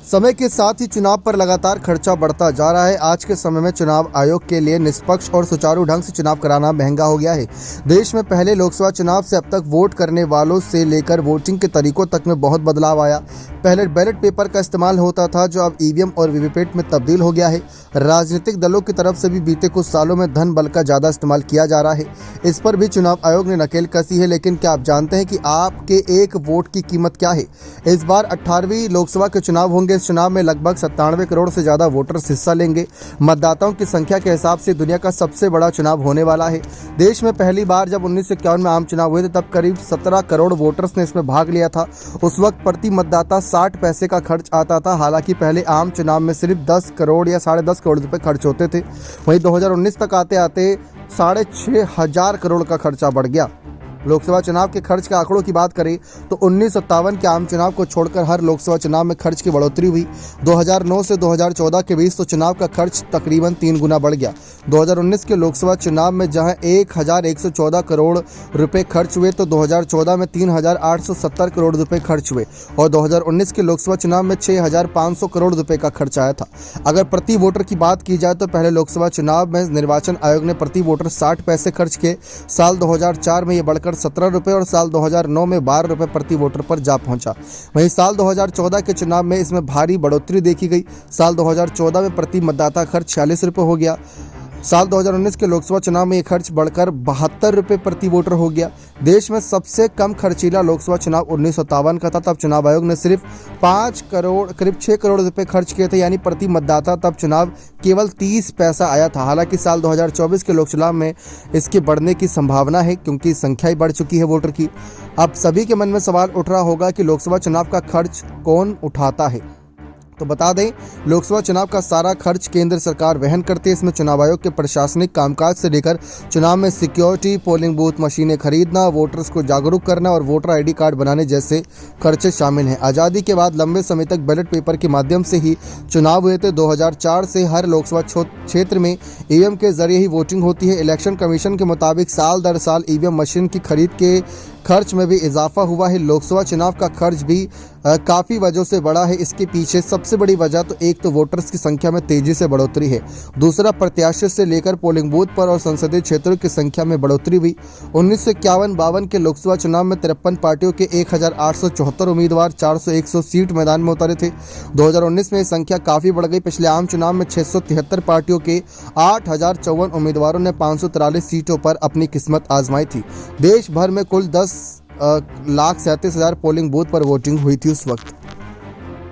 समय के साथ ही चुनाव पर लगातार खर्चा बढ़ता जा रहा है। आज के समय में चुनाव आयोग के लिए निष्पक्ष और सुचारू ढंग से चुनाव कराना महंगा हो गया है। देश में पहले लोकसभा चुनाव से अब तक वोट करने वालों से लेकर वोटिंग के तरीकों तक में बहुत बदलाव आया। पहले बैलेट पेपर का इस्तेमाल होता था, जो अब ईवीएम और वीवीपैट में तब्दील हो गया है। राजनीतिक दलों की तरफ से भी बीते कुछ सालों में धन बल का ज़्यादा इस्तेमाल किया जा रहा है। इस पर भी चुनाव आयोग ने नकेल कसी है। लेकिन क्या आप जानते हैं कि आपके एक वोट की कीमत क्या है? इस बार 18वीं लोकसभा के चुनाव होंगे। इस चुनाव में लगभग 97 करोड़ से ज़्यादा वोटर्स हिस्सा लेंगे। मतदाताओं की संख्या के हिसाब से दुनिया का सबसे बड़ा चुनाव होने वाला है। देश में पहली बार जब 1951 में आम चुनाव हुए थे, तब करीब 17 करोड़ वोटर्स ने इसमें भाग लिया था। उस वक्त प्रति मतदाता 60 पैसे का खर्च आता था। हालांकि पहले आम चुनाव में सिर्फ 10 करोड़ या 10.5 करोड़ रुपए खर्च होते थे। वहीं 2019 तक आते आते 6,500 करोड़ का खर्चा बढ़ गया। लोकसभा चुनाव के खर्च के आंकड़ों की बात करें तो 1957 के आम चुनाव को छोड़कर हर लोकसभा चुनाव में खर्च की बढ़ोतरी हुई। 2009 से 2014 के बीच तो चुनाव का खर्च तकरीबन 3 गुना बढ़ गया। 2019 के लोकसभा चुनाव में जहां 1,114 करोड़ रुपए खर्च हुए, तो 2014 में 3,870 करोड़ रुपए खर्च हुए और 2019 के लोकसभा चुनाव में 6,500 करोड़ रुपए का खर्च आया था। अगर प्रति वोटर की बात की जाए तो पहले लोकसभा चुनाव में निर्वाचन आयोग ने प्रति वोटर 60 पैसे खर्च किए। साल 2004 में ये बढ़कर 17 रुपये और साल 2009 में 12 रुपये प्रति वोटर पर जा पहुंचा। वहीं साल 2014 के चुनाव में इसमें भारी बढ़ोतरी देखी गई। साल 2014 में प्रति मतदाता खर्च 46 रुपये हो गया। साल 2019 के लोकसभा चुनाव में ये खर्च बढ़कर 72 रुपये प्रति वोटर हो गया। देश में सबसे कम खर्चीला लोकसभा चुनाव 1957 का था। तब चुनाव आयोग ने सिर्फ 5 करोड़ करीब 6 करोड़ रुपए खर्च किए थे, यानी प्रति मतदाता तब चुनाव केवल 30 पैसा आया था। हालांकि साल 2024 के लोक चुनाव में इसके बढ़ने की संभावना है, क्योंकि संख्या ही बढ़ चुकी है वोटर की। अब सभी के मन में सवाल उठ रहा होगा कि लोकसभा चुनाव का खर्च कौन उठाता है। तो बता दें, लोकसभा चुनाव का सारा खर्च केंद्र सरकार वहन करती है। इसमें चुनाव आयोग के प्रशासनिक कामकाज से लेकर चुनाव में सिक्योरिटी, पोलिंग बूथ मशीनें खरीदना, वोटर्स को जागरूक करना और वोटर आईडी कार्ड बनाने जैसे खर्चे शामिल हैं। आज़ादी के बाद लंबे समय तक बैलेट पेपर के माध्यम से ही चुनाव हुए थे। 2004 से हर लोकसभा क्षेत्र में ईवीएम के जरिए ही वोटिंग होती है। इलेक्शन कमीशन के मुताबिक साल दर साल ईवीएम मशीन की खरीद के खर्च में भी इजाफा हुआ है। लोकसभा चुनाव का खर्च भी काफ़ी वजहों से बढ़ा है। इसके पीछे सबसे बड़ी वजह तो एक तो वोटर्स की संख्या में तेजी से बढ़ोतरी है। दूसरा, प्रत्याशियों से लेकर पोलिंग बूथ पर और संसदीय क्षेत्रों की संख्या में बढ़ोतरी हुई। 1951-52 के लोकसभा चुनाव में 53 पार्टियों के 1,874 उम्मीदवार 400-100 सीट मैदान में उतरे थे। 2019 में संख्या काफ़ी बढ़ गई। पिछले आम चुनाव में 673 पार्टियों के 8,054 उम्मीदवारों ने 543 सीटों पर अपनी किस्मत आजमाई थी। देश भर में कुल 10,37,000 पोलिंग बूथ पर वोटिंग हुई थी उस वक्त।